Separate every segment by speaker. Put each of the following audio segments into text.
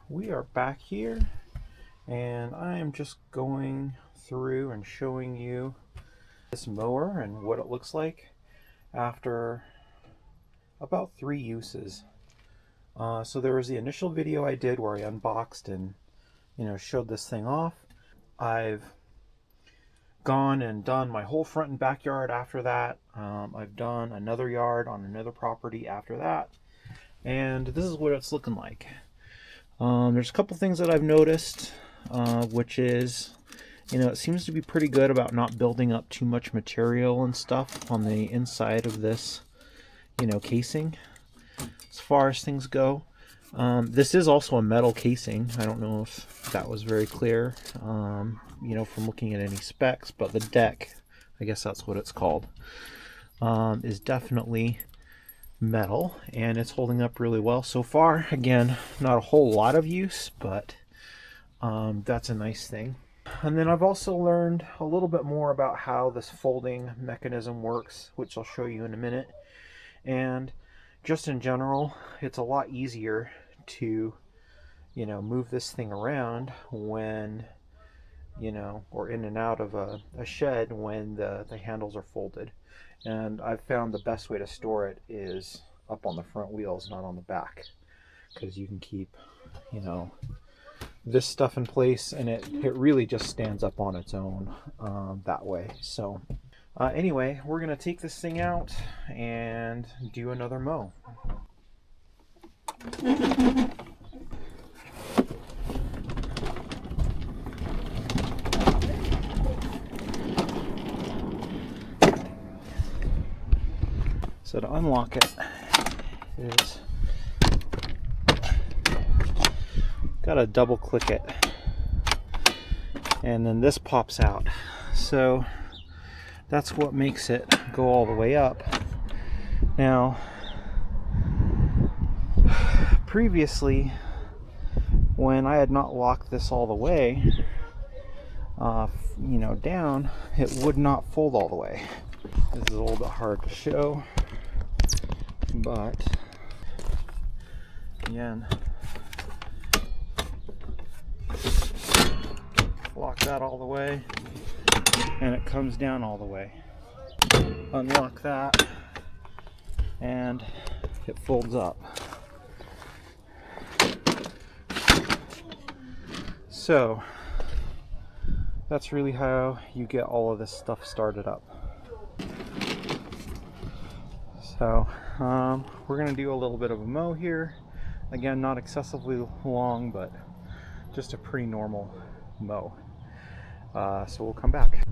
Speaker 1: We are back here, and I am just going through and showing you this mower and what it looks like after about 3 uses. So there was the initial video I did where I unboxed and showed this thing off. I've gone and done my whole front and backyard after that. I've done another yard on another property after that, and this is what it's looking like. There's a couple things that I've noticed, which is, it seems to be pretty good about not building up too much material and stuff on the inside of this, casing, as far as things go. This is also a metal casing. I don't know if that was very clear, from looking at any specs, but the deck, I guess that's what it's called, is definitely metal, and it's holding up really well so far. Again, not a whole lot of use, but that's a nice thing. And then I've also learned a little bit more about how this folding mechanism works, which I'll show you in a minute. And just in general, it's a lot easier to move this thing around when or in and out of a shed when the handles are folded. And I've found the best way to store it is up on the front wheels, not on the back, because you can keep this stuff in place, and it really just stands up on its own that way. So anyway, we're gonna take this thing out and do another mow. So to unlock it is gotta double click it, and then this pops out. So that's what makes it go all the way up. Now, previously, when I had not locked this all the way, down, it would not fold all the way. This is a little bit hard to show, but again, lock that all the way and it comes down all the way. Unlock that and it folds up. So that's really how you get all of this stuff started up. So we're going to do a little bit of a mow here. Again, not excessively long, but just a pretty normal mow. So we'll come back.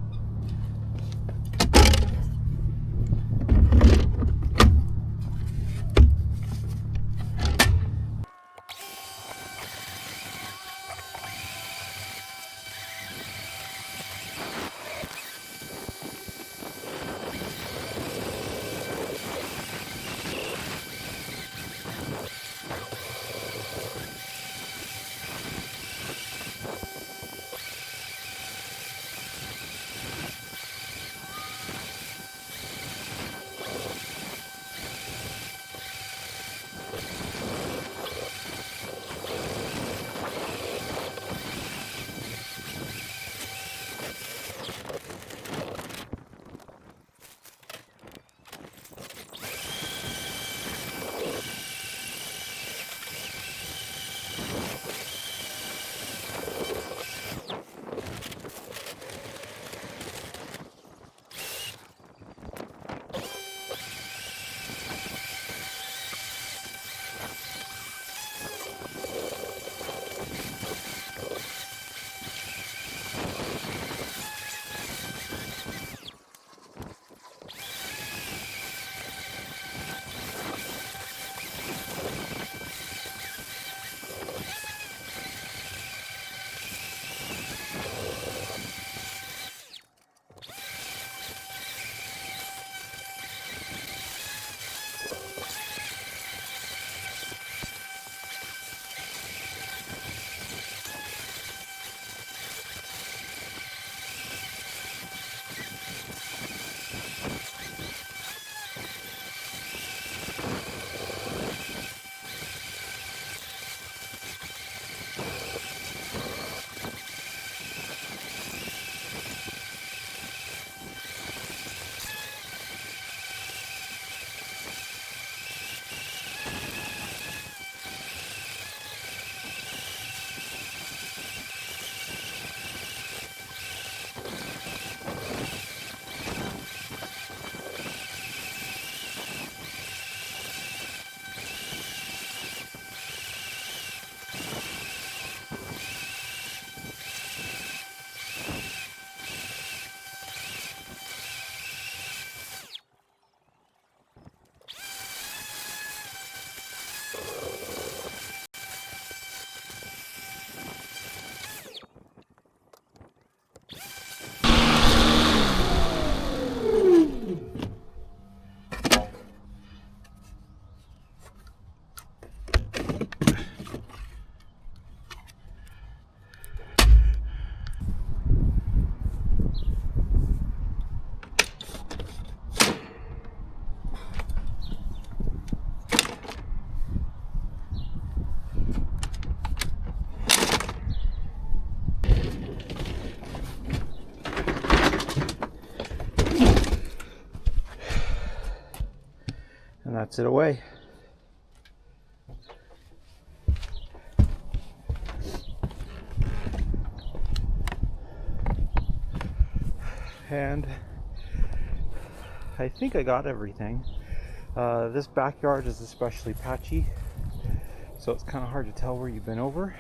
Speaker 1: And that's it away. And I think I got everything. This backyard is especially patchy, so it's kind of hard to tell where you've been over.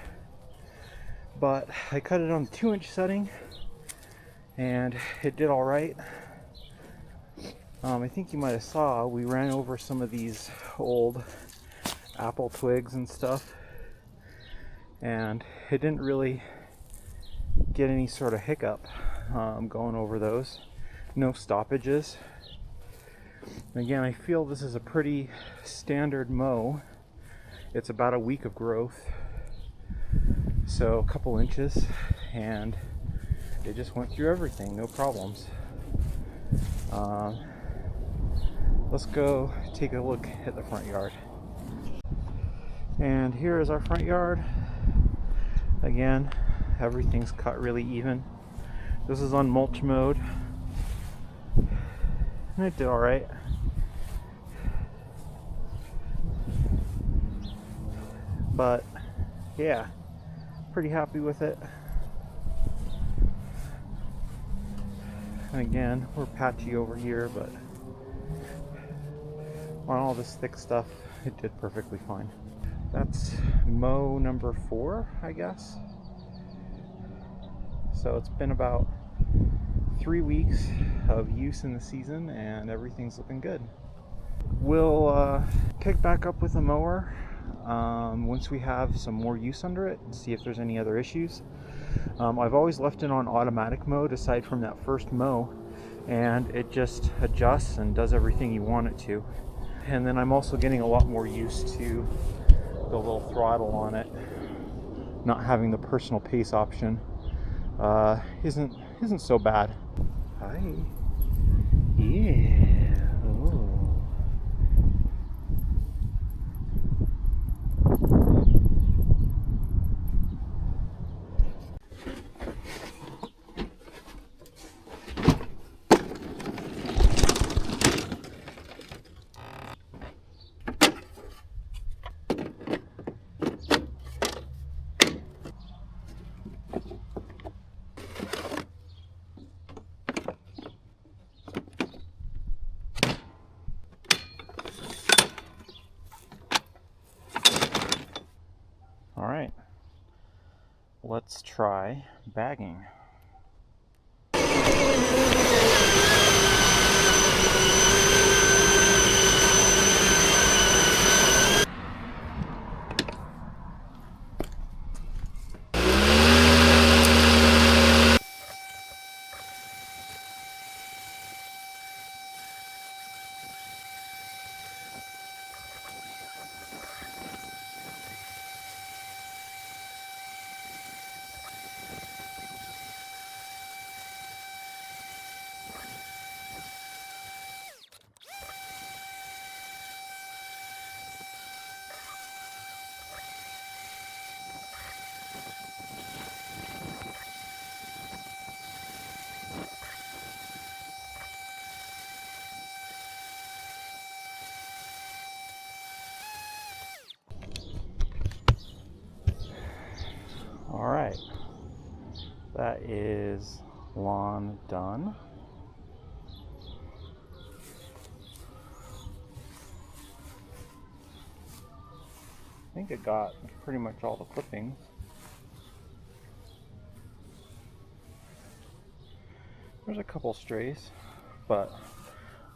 Speaker 1: But I cut it on the 2-inch setting and it did all right. I think you might have saw we ran over some of these old apple twigs and stuff, and it didn't really get any sort of hiccup going over those. No stoppages. Again, I feel this is a pretty standard mow. It's about a week of growth, so a couple inches, and it just went through everything, no problems. Let's go take a look at the front yard. And here is our front yard. Again, everything's cut really even. This is on mulch mode, and it did all right. But yeah, pretty happy with it. And again, we're patchy over here, but on all this thick stuff, it did perfectly fine. That's mow number 4, I guess. So it's been about 3 weeks of use in the season, and everything's looking good. We'll pick back up with the mower once we have some more use under it and see if there's any other issues. I've always left it on automatic mode aside from that first mow, and it just adjusts and does everything you want it to. And then I'm also getting a lot more used to the little throttle on it. Not having the personal pace option isn't so bad. Hi. Yeah. Oh. All right, let's try bagging. All right, that is lawn done. I think it got pretty much all the clippings. There's a couple strays, but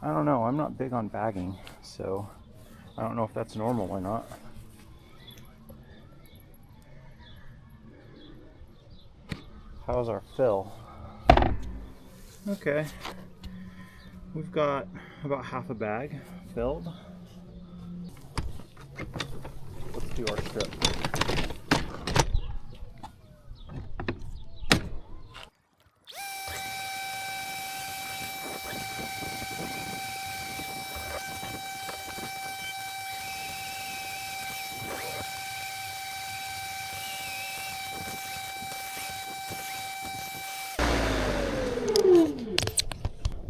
Speaker 1: I don't know. I'm not big on bagging, so I don't know if that's normal or not. How's our fill? Okay, we've got about half a bag filled. Let's do our strip.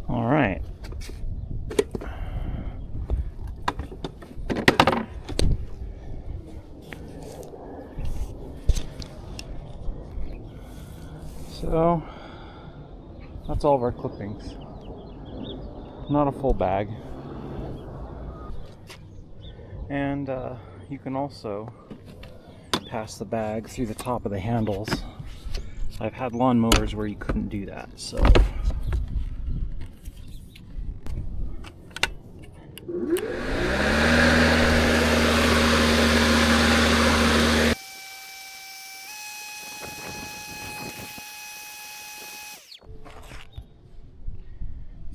Speaker 1: All right. So that's all of our clippings. Not a full bag. And you can also pass the bag through the top of the handles. I've had lawnmowers where you couldn't do that, so.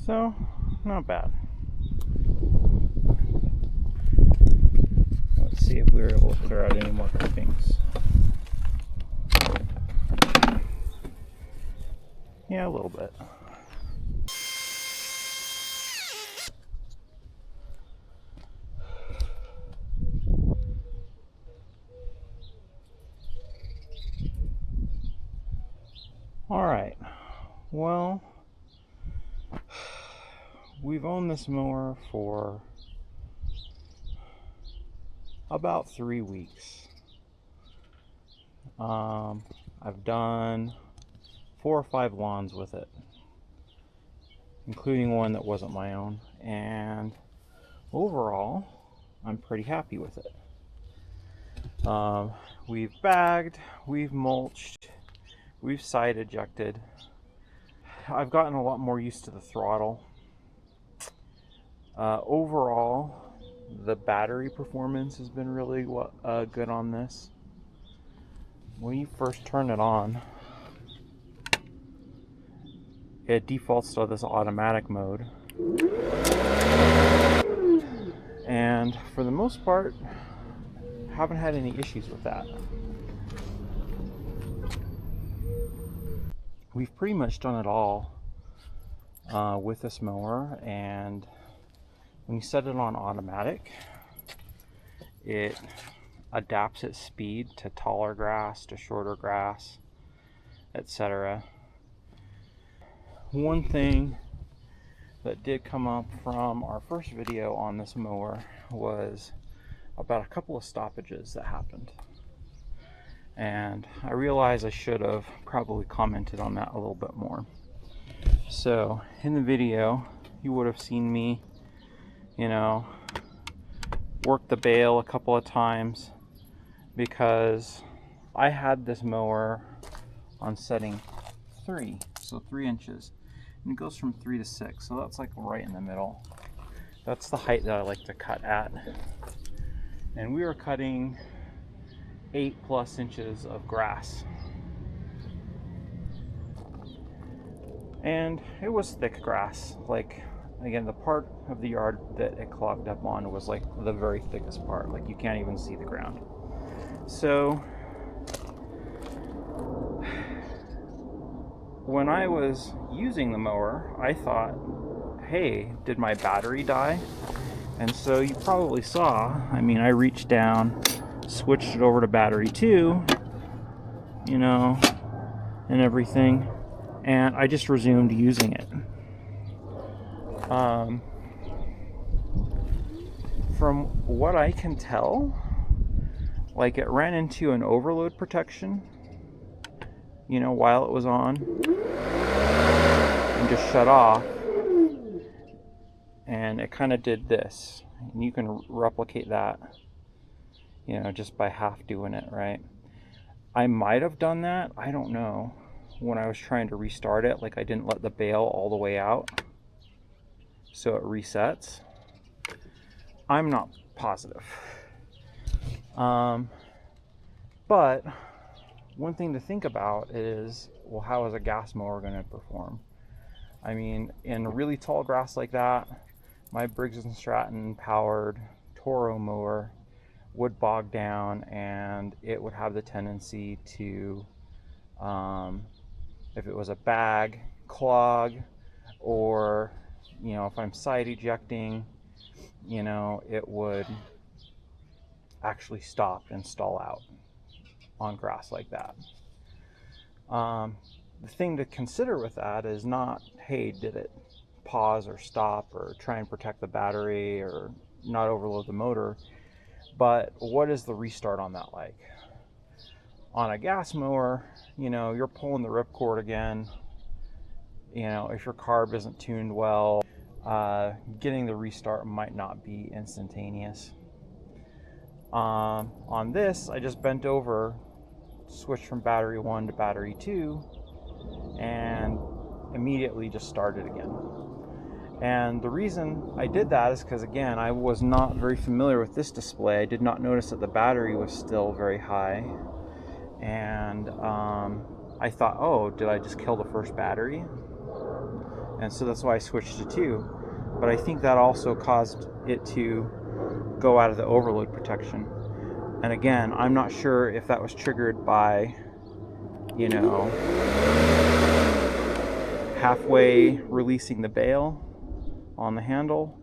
Speaker 1: So, not bad. Let's see if we were able to clear out any more clippings. Yeah, a little bit. All right, well, we've owned this mower for about 3 weeks. I've done 4 or 5 lawns with it, including one that wasn't my own, and overall I'm pretty happy with it. We've bagged, we've mulched, we've side ejected. I've gotten a lot more used to the throttle. Overall, the battery performance has been really good on this. When you first turn it on, it defaults to this automatic mode. And for the most part, haven't had any issues with that. We've pretty much done it all with this mower, and when you set it on automatic, it adapts its speed to taller grass, to shorter grass, etc. One thing that did come up from our first video on this mower was about a couple of stoppages that happened. And I realize I should have probably commented on that a little bit more. So in the video, you would have seen me, work the bale a couple of times because I had this mower on setting 3, so 3 inches. And it goes from 3 to 6, so that's like right in the middle. That's the height that I like to cut at. And we were cutting 8+ inches of grass. And it was thick grass. Like, again, the part of the yard that it clogged up on was like the very thickest part. Like, you can't even see the ground. So when I was using the mower, I thought, hey, did my battery die? And so you probably saw, I reached down, switched it over to battery 2, and everything, and I just resumed using it. From what I can tell, like, it ran into an overload protection, you know, while it was on, and just shut off, and it kind of did this. And you can replicate that, you know, just by half doing it, right? I might have done that, I don't know, when I was trying to restart it. Like, I didn't let the bail all the way out, so it resets. I'm not positive. But one thing to think about is, well, how is a gas mower going to perform? I mean, in really tall grass like that, my Briggs & Stratton powered Toro mower would bog down, and it would have the tendency to, if it was a bag, clog, or, you know, if I'm side ejecting, you know, it would actually stop and stall out on grass like that. The thing to consider with that is not, hey, did it pause or stop or try and protect the battery or not overload the motor, but what is the restart on that like? On a gas mower, you know, you're pulling the ripcord again. You know, if your carb isn't tuned well, getting the restart might not be instantaneous. On this, I just bent over, switched from battery 1 to battery 2, and immediately just started again. And the reason I did that is because, again, I was not very familiar with this display. I did not notice that the battery was still very high. And I thought, oh, did I just kill the first battery? And so that's why I switched to 2. But I think that also caused it to go out of the overload protection. And again, I'm not sure if that was triggered by, you know, halfway releasing the bail on the handle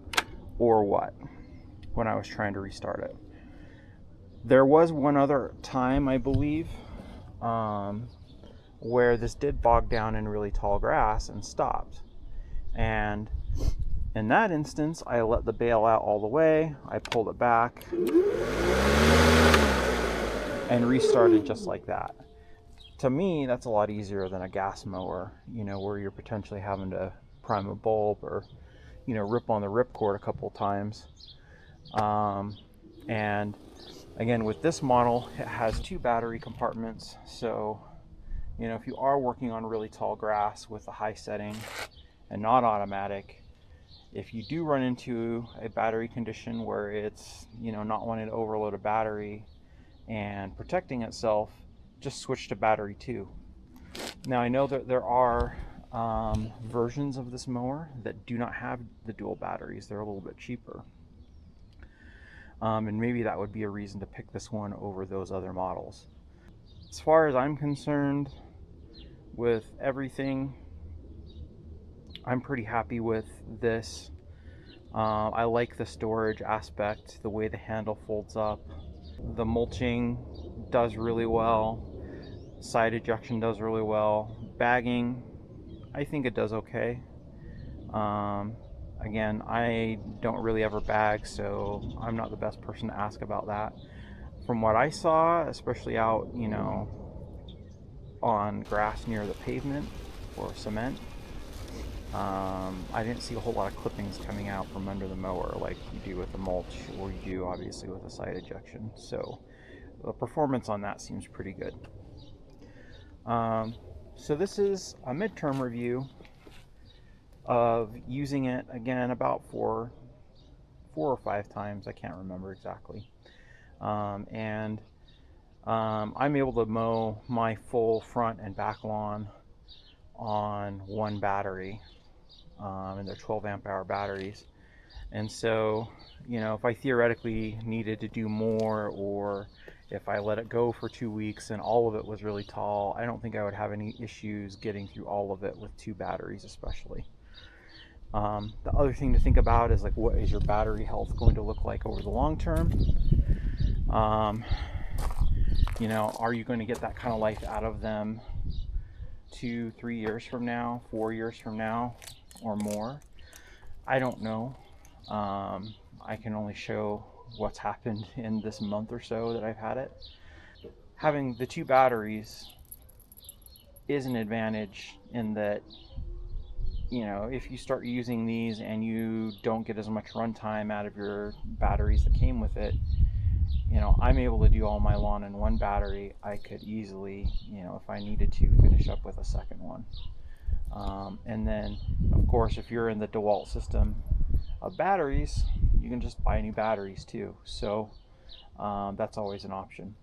Speaker 1: or what, when I was trying to restart it. There was one other time, I believe, where this did bog down in really tall grass and stopped. And in that instance, I let the bail out all the way, I pulled it back, and restarted just like that. To me, that's a lot easier than a gas mower, you know, where you're potentially having to prime a bulb or, you know, rip on the ripcord a couple times. And again, with this model, it has 2 battery compartments. So, you know, if you are working on really tall grass with a high setting and not automatic, if you do run into a battery condition where it's, you know, not wanting to overload a battery and protecting itself, just switch to battery 2. Now, I know that there are versions of this mower that do not have the dual batteries. They're a little bit cheaper. And maybe that would be a reason to pick this one over those other models. As far as I'm concerned, with everything, I'm pretty happy with this. I like the storage aspect, the way the handle folds up. The mulching does really well. Side ejection does really well. Bagging, I think it does okay. Again, I don't really ever bag, so I'm not the best person to ask about that. From what I saw, especially out, you know, on grass near the pavement or cement, I didn't see a whole lot of clippings coming out from under the mower like you do with the mulch, or you do obviously with a side ejection. So the performance on that seems pretty good. So this is a midterm review of using it again about 4 or 5 times. I can't remember exactly. I'm able to mow my full front and back lawn on 1 battery, and they're 12 amp hour batteries. And so, you know, if I theoretically needed to do more, or if I let it go for 2 weeks and all of it was really tall, I don't think I would have any issues getting through all of it with 2 batteries especially. The other thing to think about is, like, what is your battery health going to look like over the long term? You know, are you going to get that kind of life out of them 2-3 years from now, 4 years from now, or more? I don't know. I can only show what's happened in this month or so that I've had it. Having the 2 batteries is an advantage in that, you know, if you start using these and you don't get as much runtime out of your batteries that came with it, you know, I'm able to do all my lawn in one battery. I could easily, you know, if I needed to, finish up with a second one. And then, of course, if you're in the DeWalt system of batteries, you can just buy new batteries too. So that's always an option.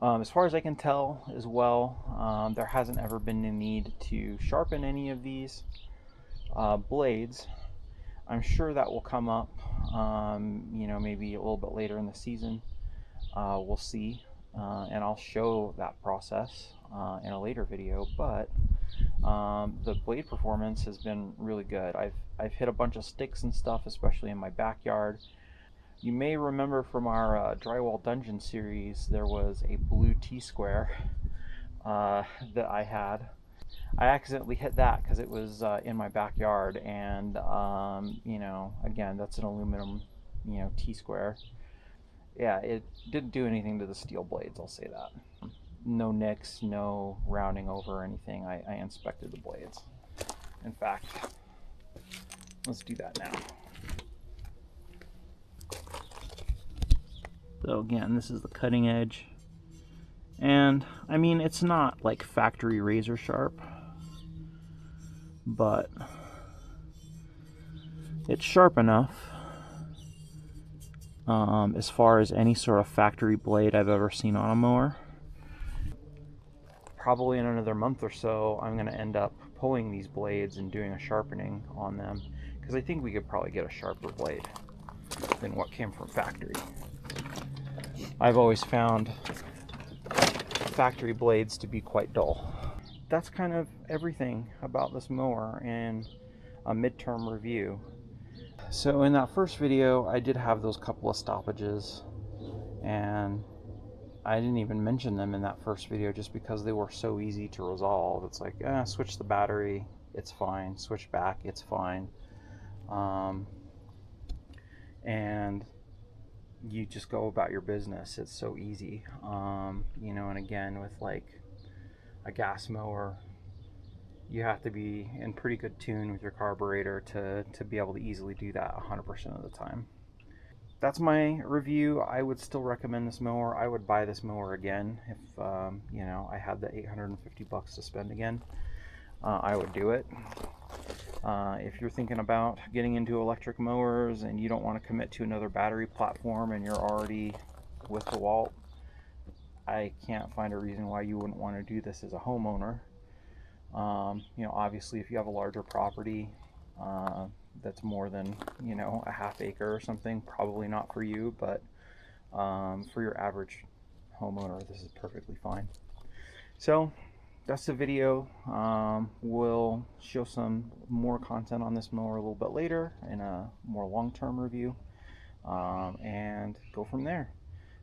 Speaker 1: As far as I can tell as well, there hasn't ever been a need to sharpen any of these blades. I'm sure that will come up, you know, maybe a little bit later in the season. We'll see, and I'll show that process in a later video. But the blade performance has been really good. I've hit a bunch of sticks and stuff, especially in my backyard. You may remember from our drywall dungeon series, there was a blue T-square that I had. I accidentally hit that because it was in my backyard, and you know, again, that's an aluminum, you know, T-square. Yeah, it didn't do anything to the steel blades, I'll say that. No nicks, no rounding over or anything. I inspected the blades. In fact, let's do that now. So again, this is the cutting edge. And I mean, it's not like factory razor sharp, but it's sharp enough as far as any sort of factory blade I've ever seen on a mower. Probably in another month or so, I'm going to end up pulling these blades and doing a sharpening on them, because I think we could probably get a sharper blade than what came from factory. I've always found factory blades to be quite dull. That's kind of everything about this mower in a midterm review. So in that first video, I did have those couple of stoppages, and I didn't even mention them in that first video just because they were so easy to resolve. It's like, switch the battery, it's fine. Switch back, it's fine. And you just go about your business. It's so easy. You know, and again, with like a gas mower, you have to be in pretty good tune with your carburetor to be able to easily do that 100% of the time. That's my review. I would still recommend this mower. I would buy this mower again if you know, I had the $850 to spend again. I would do it. If you're thinking about getting into electric mowers and you don't want to commit to another battery platform and you're already with DeWalt, I can't find a reason why you wouldn't want to do this as a homeowner. You know, obviously if you have a larger property that's more than, you know, a half acre or something, probably not for you, but for your average homeowner, this is perfectly fine. So that's the video. We'll show some more content on this mower a little bit later in a more long-term review, and go from there.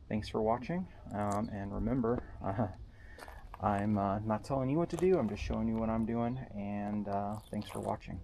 Speaker 1: Thanks for watching, and remember, I'm not telling you what to do, I'm just showing you what I'm doing, and thanks for watching.